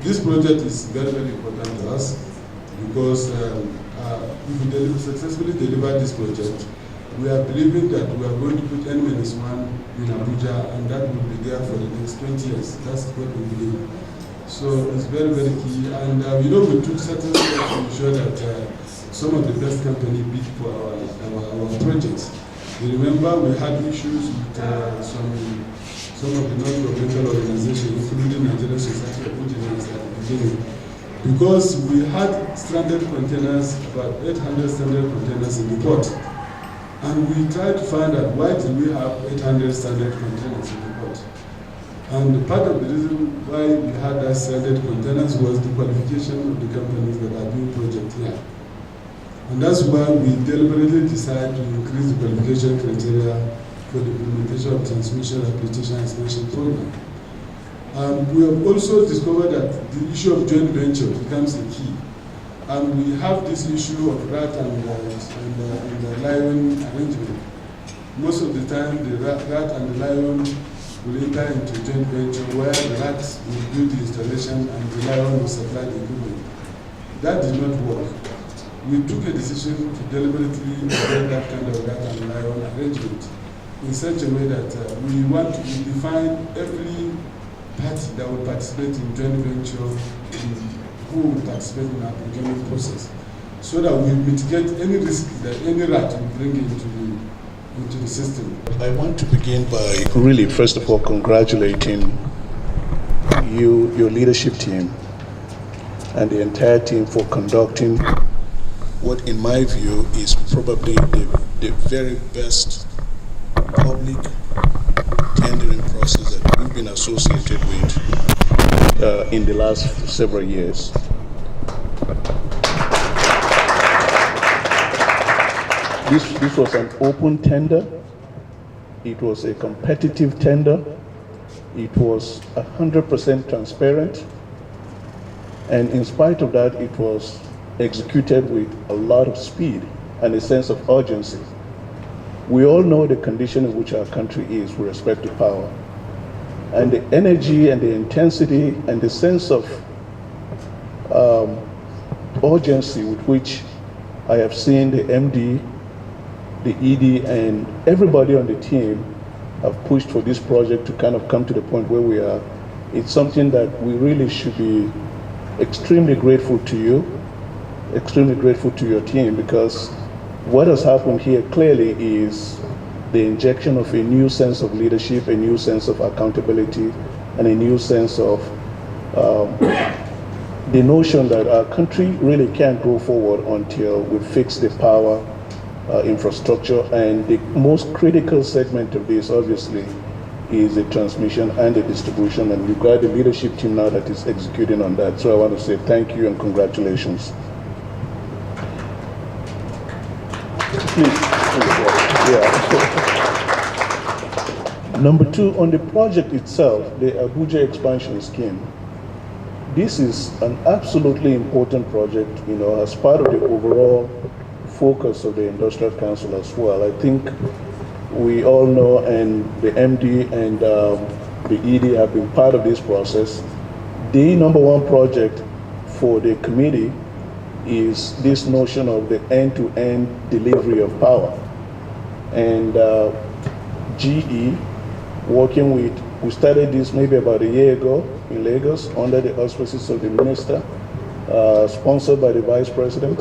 this project is very, very important to us because if we successfully deliver this project, we are believing that we are going to put N-1 in Abuja, and that will be there for the next 20 years. That's what we believe. So it's very, very key. And we took certain steps to ensure that some of the best companies bid for our projects. You remember we had issues with some of the non-governmental organizations, including Nigerian Society of Engineers at the beginning, because we had stranded containers, about 800 stranded containers in the port. And we tried to find out why did we have 800 stranded containers in the port. And part of the reason why we had that stranded containers was the qualification of the companies that are doing project here. And that's why we deliberately decided to increase the qualification criteria for the implementation of transmission application expansion program. We have also discovered that the issue of joint venture becomes a key. And we have this issue of rat and the lion arrangement. Most of the time, the rat and the lion will enter into joint venture where the rat will do the installation and the lion will supply the equipment. That did not work. We took a decision to deliberately avoid that kind of rat and lion arrangement in such a way that we want to define every party that will participate in joint venture who will participate in our procurement process, so that we mitigate any risk that any rat will bring into the system. I want to begin by really, first of all, congratulating you, your leadership team, and the entire team for conducting what, in my view, is probably the very best public tendering process that we've been associated with in the last several years. This was an open tender. It was a competitive tender. It was 100% transparent. And in spite of that, it was executed with a lot of speed and a sense of urgency. We all know the condition in which our country is with respect to power. And the energy and the intensity and the sense of urgency with which I have seen the MD, the ED, and everybody on the team have pushed for this project to kind of come to the point where we are, it's something that we really should be extremely grateful to you, extremely grateful to your team, because what has happened here clearly is the injection of a new sense of leadership, a new sense of accountability, and a new sense of the notion that our country really can't go forward until we fix the power infrastructure. And the most critical segment of this, obviously, is the transmission and the distribution. And we've got the leadership team now that is executing on that. So I want to say thank you and congratulations. Please. Yeah. Number two, on the project itself, the Abuja expansion scheme. This is an absolutely important project, as part of the overall focus of the Industrial Council as well. I think we all know, and the MD and the ED have been part of this process. The number one project for the committee is this notion of the end-to-end delivery of power. And GE, working with, we started this maybe about a year ago in Lagos under the auspices of the minister, sponsored by the vice president.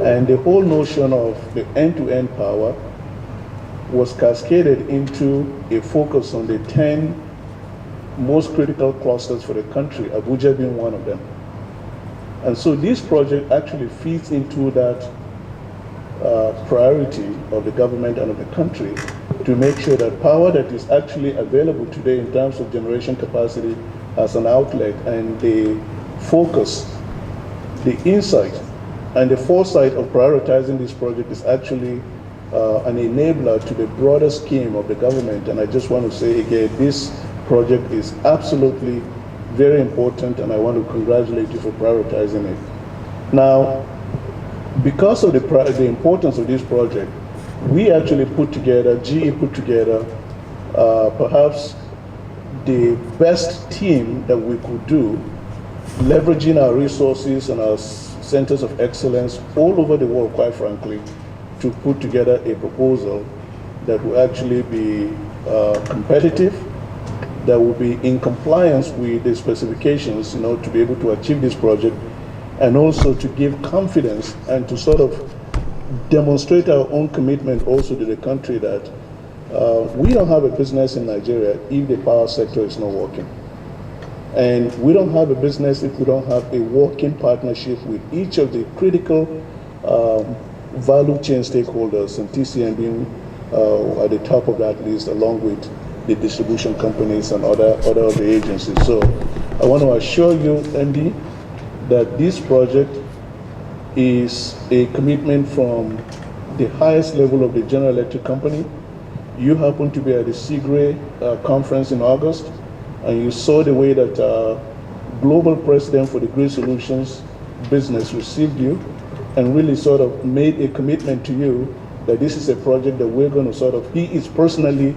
And the whole notion of the end-to-end power was cascaded into a focus on the 10 most critical clusters for the country, Abuja being one of them. And so this project actually feeds into that priority of the government and of the country to make sure that power that is actually available today in terms of generation capacity as an outlet, and the focus, the insight, and the foresight of prioritizing this project is actually an enabler to the broader scheme of the government. And I just want to say again, this project is absolutely very important, and I want to congratulate you for prioritizing it. Now, because of the importance of this project, we actually put together, GE put together, perhaps the best team that we could do leveraging our resources and our centers of excellence all over the world, quite frankly, to put together a proposal that will actually be competitive, that will be in compliance with the specifications, to be able to achieve this project, and also to give confidence and to sort of demonstrate our own commitment also to the country that we don't have a business in Nigeria if the power sector is not working. And we don't have a business if we don't have a working partnership with each of the critical value chain stakeholders, and TCN being at the top of that list, along with the distribution companies and other of the agencies. So I want to assure you, MD, that this project is a commitment from the highest level of the General Electric Company. You happen to be at the CGRE conference in August, and you saw the way that global president for the Grid Solutions business received you and really sort of made a commitment to you that this is a project that we're going to sort of, he is personally,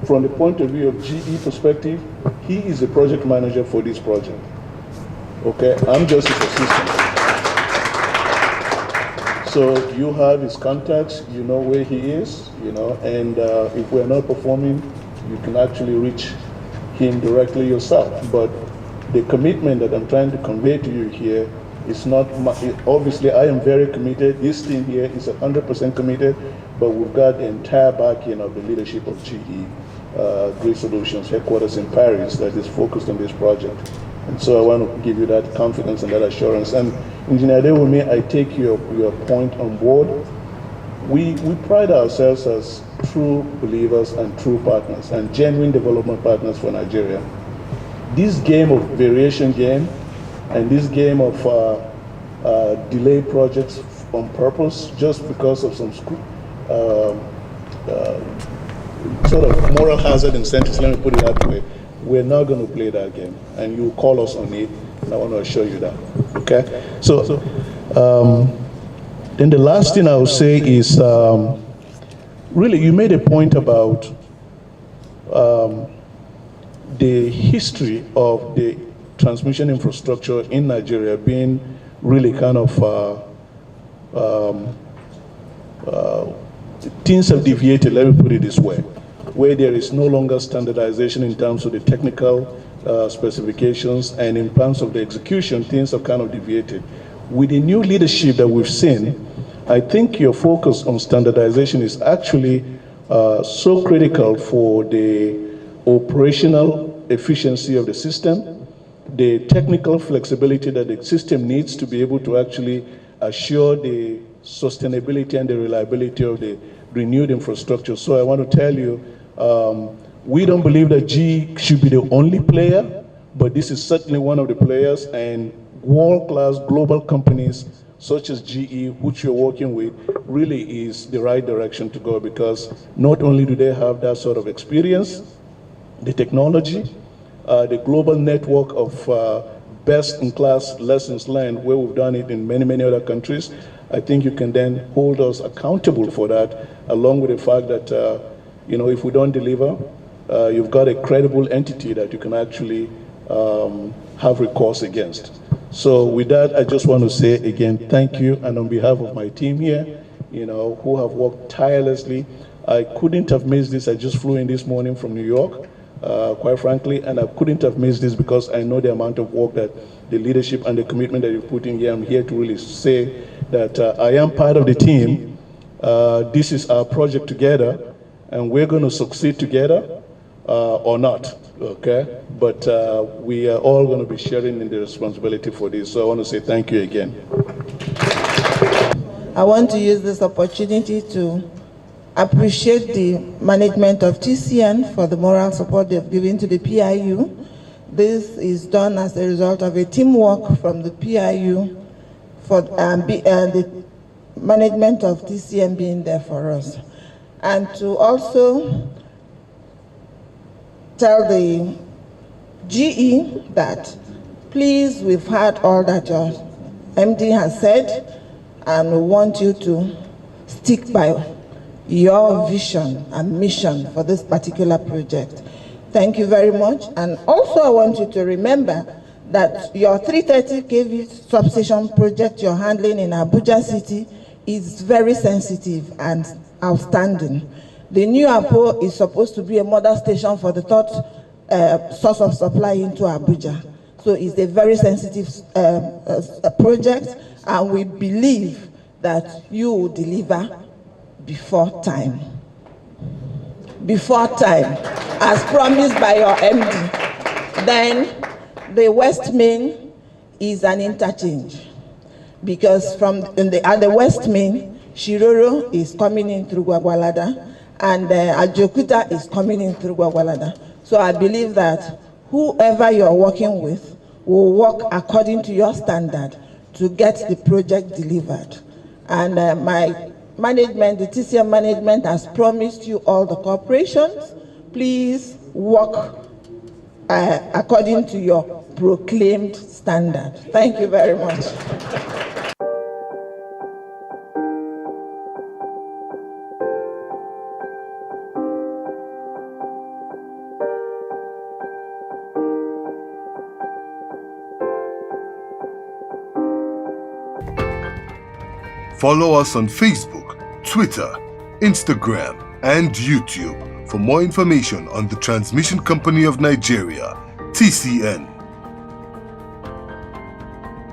from the point of view of GE perspective, he is the project manager for this project. Okay, I'm just his assistant. So you have his contacts, you know where he is, and if we're not performing, you can actually reach him directly yourself. But the commitment that I'm trying to convey to you here is not, obviously I am very committed, this team here is 100% committed, but we've got the entire backing of the leadership of GE, Grid Solutions, headquarters in Paris, that is focused on this project. And so I want to give you that confidence and that assurance. And Engineer Adewumi, I take your point on board. We pride ourselves as true believers and true partners and genuine development partners for Nigeria. This game of variation game and this game of delay projects on purpose just because of some sort of moral hazard incentives, let me put it that way, we're not going to play that game, and you call us on it, and I want to assure you that. Okay? So, then the last thing I will say is, really, you made a point about the history of the transmission infrastructure in Nigeria being really kind of, things have deviated, let me put it this way, where there is no longer standardization in terms of the technical specifications, and in terms of the execution, things have kind of deviated. With the new leadership that we've seen, I think your focus on standardization is actually so critical for the operational efficiency of the system, the technical flexibility that the system needs to be able to actually assure the sustainability and the reliability of the renewed infrastructure. So I want to tell you, we don't believe that GE should be the only player, but this is certainly one of the players, and world-class global companies such as GE, which you're working with, really is the right direction to go, because not only do they have that sort of experience, the technology, the global network of best-in-class lessons learned, where we've done it in many, many other countries. I think you can then hold us accountable for that, along with the fact that, if we don't deliver, you've got a credible entity that you can actually have recourse against. So with that, I just want to say again, thank you. And on behalf of my team here, who have worked tirelessly, I couldn't have missed this. I just flew in this morning from New York, quite frankly, and I couldn't have missed this because I know the amount of work that the leadership and the commitment that you put in here. I'm here to really say that I am part of the team. This is our project together, and we're going to succeed together or not, okay? But we are all going to be sharing in the responsibility for this. So I want to say thank you again. I want to use this opportunity to appreciate the management of TCN for the moral support they've given to the PIU. This is done as a result of a teamwork from the PIU for the management of TCN being there for us. And to also tell the GE that, please, we've heard all that your MD has said, and we want you to stick by your vision and mission for this particular project. Thank you very much. And also I want you to remember that your 330 kV substation project you're handling in Abuja City is very sensitive and outstanding. The new APO is supposed to be a model station for the third source of supply into Abuja. So it's a very sensitive project, and we believe that you will deliver before time. Before time, as promised by your MD. Then the West Main is an interchange, because at the West Main, Shiroro is coming in through Gwagwalada, and Ajokuta is coming in through Gwagwalada. So I believe that whoever you're working with will work according to your standard to get the project delivered. And my management, the TCN management, has promised you all the corporations, please work according to your proclaimed standard. Thank you very much. Follow us on Facebook, Twitter, Instagram, and YouTube for more information on the Transmission Company of Nigeria, TCN.